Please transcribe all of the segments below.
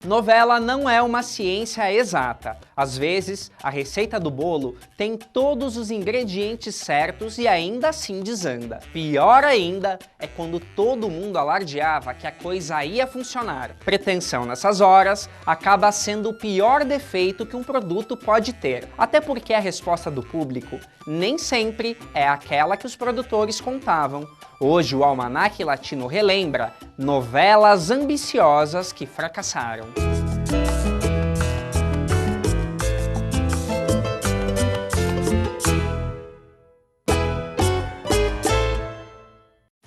Novela não é uma ciência exata. Às vezes, a receita do bolo tem todos os ingredientes certos e ainda assim desanda. Pior ainda é quando todo mundo alardeava que a coisa ia funcionar. Pretensão nessas horas acaba sendo o pior defeito que um produto pode ter. Até porque a resposta do público nem sempre é aquela que os produtores contavam. Hoje o Almanaque Latino relembra novelas ambiciosas que fracassaram.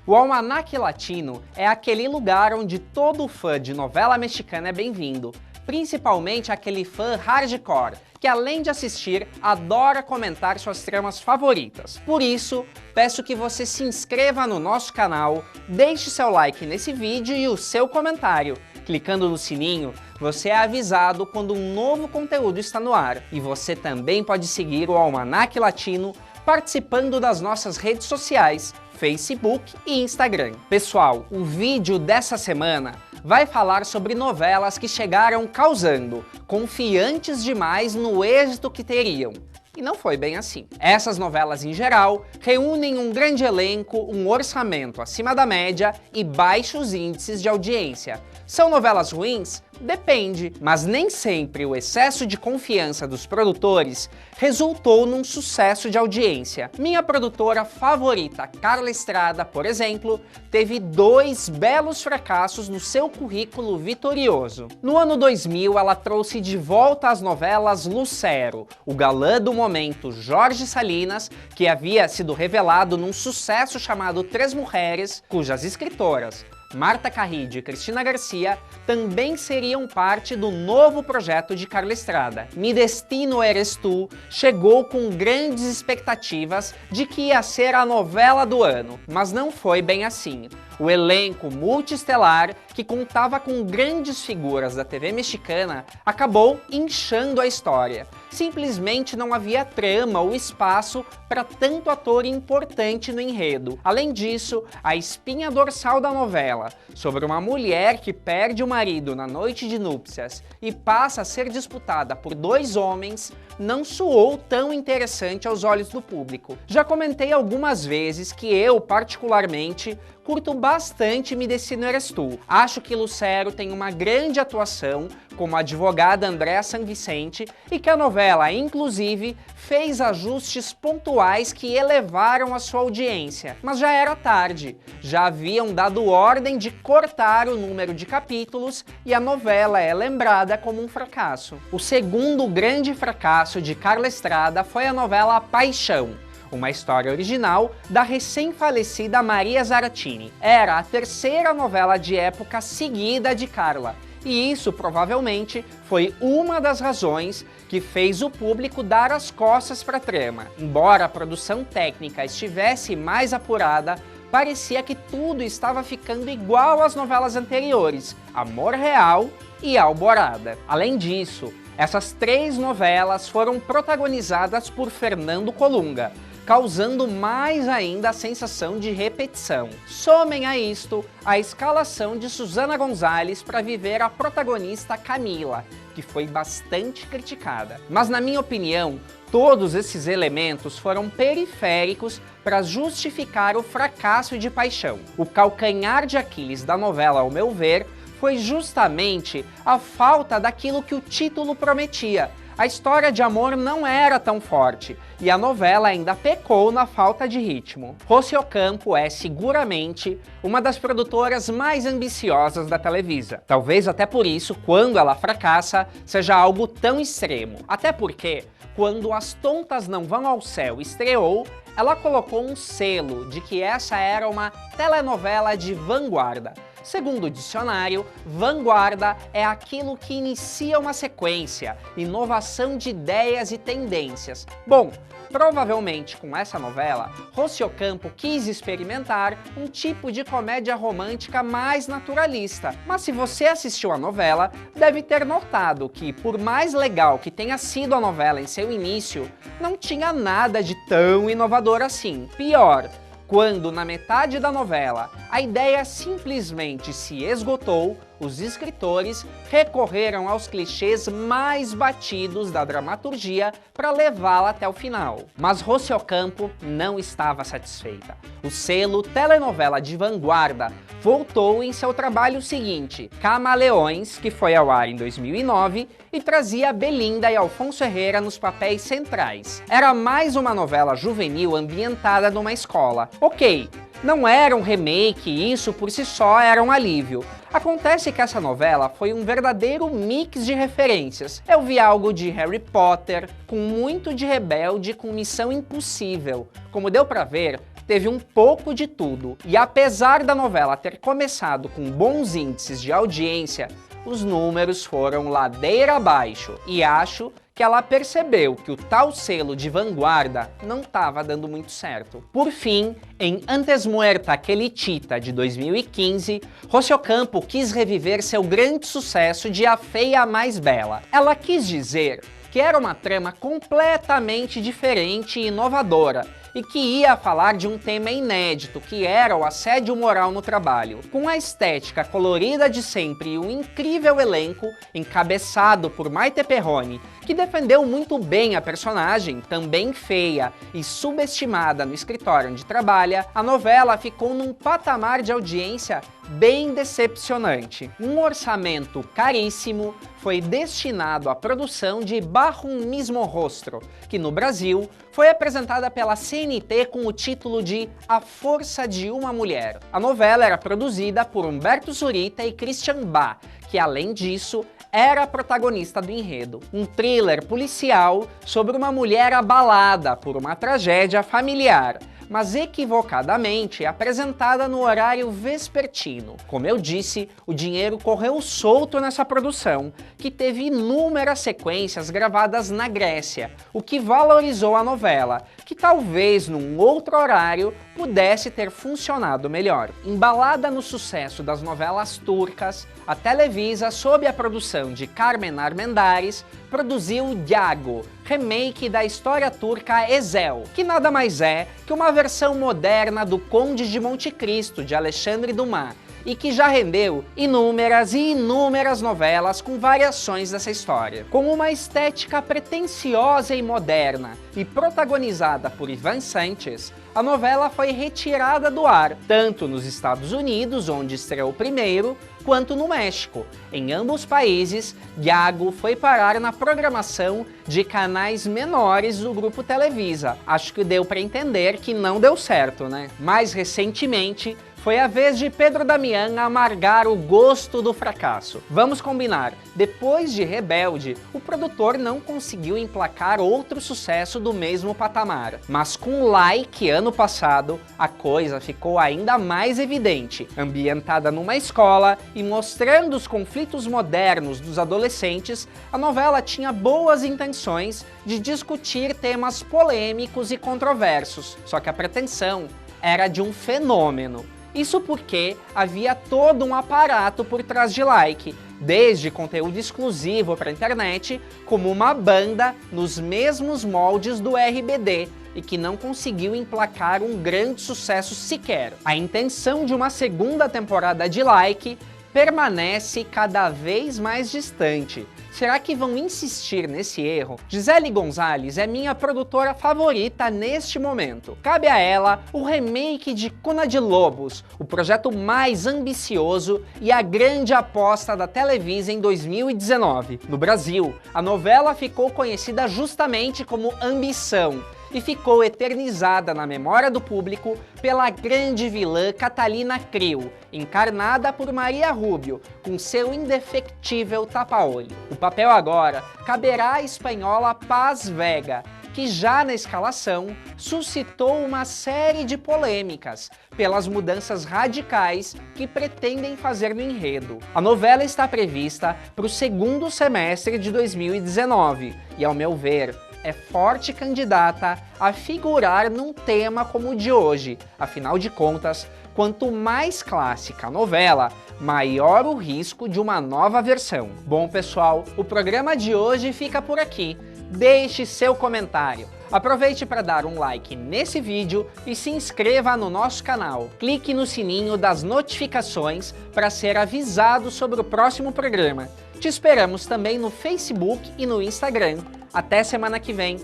O Almanaque Latino é aquele lugar onde todo fã de novela mexicana é bem-vindo, principalmente aquele fã hardcore, que além de assistir, adora comentar suas tramas favoritas. Por isso, peço que você se inscreva no nosso canal, deixe seu like nesse vídeo e o seu comentário. Clicando no sininho, você é avisado quando um novo conteúdo está no ar. E você também pode seguir o Almanaque Latino participando das nossas redes sociais, Facebook e Instagram. Pessoal, o vídeo dessa semana vai falar sobre novelas que chegaram causando, confiantes demais no êxito que teriam. E não foi bem assim. Essas novelas, em geral, reúnem um grande elenco, um orçamento acima da média e baixos índices de audiência. São novelas ruins? Depende, mas nem sempre o excesso de confiança dos produtores resultou num sucesso de audiência. Minha produtora favorita, Carla Estrada, por exemplo, teve 2 belos fracassos no seu currículo vitorioso. No ano 2000, ela trouxe de volta às novelas Lucero, o galã do momento Jorge Salinas, que havia sido revelado num sucesso chamado Três Mulheres, cujas escritoras, Marta Carride e Cristina Garcia, também seriam parte do novo projeto de Carla Estrada. Mi Destino Eres Tu chegou com grandes expectativas de que ia ser a novela do ano, mas não foi bem assim. O elenco multiestelar, que contava com grandes figuras da TV mexicana, acabou inchando a história. Simplesmente não havia trama ou espaço para tanto ator importante no enredo. Além disso, a espinha dorsal da novela, sobre uma mulher que perde o marido na noite de núpcias e passa a ser disputada por 2 homens, não soou tão interessante aos olhos do público. Já comentei algumas vezes que eu, particularmente, curto bastante Mi Destino Eres Tu. Acho que Lucero tem uma grande atuação como a advogada Andréa Sanvicente e que a novela, inclusive, fez ajustes pontuais que elevaram a sua audiência. Mas já era tarde, já haviam dado ordem de cortar o número de capítulos e a novela é lembrada como um fracasso. O segundo grande fracasso de Carla Estrada foi a novela Paixão, uma história original da recém-falecida Maria Zaratini. Era a 3ª novela de época seguida de Carla, e isso provavelmente foi uma das razões que fez o público dar as costas para a trama. Embora a produção técnica estivesse mais apurada, parecia que tudo estava ficando igual às novelas anteriores, Amor Real e Alvorada. Além disso, essas 3 novelas foram protagonizadas por Fernando Colunga, causando mais ainda a sensação de repetição. Somem a isto a escalação de Susana Gonzalez para viver a protagonista Camila, que foi bastante criticada. Mas na minha opinião, todos esses elementos foram periféricos para justificar o fracasso de Paixão. O calcanhar de Aquiles da novela, ao meu ver, foi justamente a falta daquilo que o título prometia. A história de amor não era tão forte, e a novela ainda pecou na falta de ritmo. Rossi Ocampo é, seguramente, uma das produtoras mais ambiciosas da Televisa. Talvez até por isso, quando ela fracassa, seja algo tão extremo. Até porque, quando As Tontas Não Vão ao Céu estreou, ela colocou um selo de que essa era uma telenovela de vanguarda. Segundo o dicionário, vanguarda é aquilo que inicia uma sequência, inovação de ideias e tendências. Bom, provavelmente com essa novela, Rossi Ocampo quis experimentar um tipo de comédia romântica mais naturalista. Mas se você assistiu a novela, deve ter notado que, por mais legal que tenha sido a novela em seu início, não tinha nada de tão inovador assim. Pior, quando, na metade da novela, a ideia simplesmente se esgotou, os escritores recorreram aos clichês mais batidos da dramaturgia para levá-la até o final. Mas Rossi Ocampo não estava satisfeita. O selo Telenovela de Vanguarda voltou em seu trabalho seguinte, Camaleões, que foi ao ar em 2009 e trazia Belinda e Alfonso Herrera nos papéis centrais. Era mais uma novela juvenil ambientada numa escola. Ok, não era um remake e isso por si só era um alívio. Acontece que essa novela foi um verdadeiro mix de referências. Eu vi algo de Harry Potter, com muito de Rebelde, com Missão Impossível. Como deu pra ver, teve um pouco de tudo. E apesar da novela ter começado com bons índices de audiência, os números foram ladeira abaixo. E acho que ela percebeu que o tal selo de vanguarda não estava dando muito certo. Por fim, em Antes Muerta que Litita, de 2015, Rossi Ocampo quis reviver seu grande sucesso de A Feia Mais Bela. Ela quis dizer que era uma trama completamente diferente e inovadora, e que ia falar de um tema inédito, que era o assédio moral no trabalho. Com a estética colorida de sempre e um incrível elenco, encabeçado por Maite Perroni, que defendeu muito bem a personagem, também feia e subestimada no escritório onde trabalha, a novela ficou num patamar de audiência bem decepcionante. Um orçamento caríssimo foi destinado à produção de Bajo un Mismo Rostro, que no Brasil foi apresentada pela CNT com o título de A Força de uma Mulher. A novela era produzida por Humberto Zurita e Christian Bach, que além disso era a protagonista do enredo. Um thriller policial sobre uma mulher abalada por uma tragédia familiar, mas equivocadamente apresentada no horário vespertino. Como eu disse, o dinheiro correu solto nessa produção, que teve inúmeras sequências gravadas na Grécia, o que valorizou a novela, que talvez num outro horário pudesse ter funcionado melhor. Embalada no sucesso das novelas turcas, a Televisa, sob a produção de Carmen Armendáriz, produziu Yago, remake da história turca Ezel, que nada mais é que uma versão moderna do Conde de Monte Cristo, de Alexandre Dumas, e que já rendeu inúmeras e inúmeras novelas com variações dessa história. Com uma estética pretensiosa e moderna e protagonizada por Ivan Sanches, a novela foi retirada do ar, tanto nos Estados Unidos, onde estreou primeiro, quanto no México. Em ambos países, Yago foi parar na programação de canais menores do grupo Televisa. Acho que deu para entender que não deu certo, né? Mais recentemente, foi a vez de Pedro Damián amargar o gosto do fracasso. Vamos combinar, depois de Rebelde, o produtor não conseguiu emplacar outro sucesso do mesmo patamar. Mas com Like, ano passado, a coisa ficou ainda mais evidente. Ambientada numa escola e mostrando os conflitos modernos dos adolescentes, a novela tinha boas intenções de discutir temas polêmicos e controversos. Só que a pretensão era de um fenômeno. Isso porque havia todo um aparato por trás de Like, desde conteúdo exclusivo para a internet, como uma banda nos mesmos moldes do RBD, e que não conseguiu emplacar um grande sucesso sequer. A intenção de uma segunda temporada de Like permanece cada vez mais distante. Será que vão insistir nesse erro? Gisele Gonzalez é minha produtora favorita neste momento. Cabe a ela o remake de Cuna de Lobos, o projeto mais ambicioso e a grande aposta da Televisa em 2019. No Brasil, a novela ficou conhecida justamente como Ambição, e ficou eternizada na memória do público pela grande vilã Catalina Krill, encarnada por Maria Rubio, com seu indefectível tapa-olho. O papel agora caberá à espanhola Paz Vega, que já na escalação suscitou uma série de polêmicas pelas mudanças radicais que pretendem fazer no enredo. A novela está prevista para o segundo semestre de 2019 e, ao meu ver, é forte candidata a figurar num tema como o de hoje. Afinal de contas, quanto mais clássica a novela, maior o risco de uma nova versão. Bom, pessoal, o programa de hoje fica por aqui. deixe seu comentário. Aproveite para dar um like nesse vídeo e se inscreva no nosso canal. Clique no sininho das notificações para ser avisado sobre o próximo programa. Te esperamos também no Facebook e no Instagram. Até semana que vem!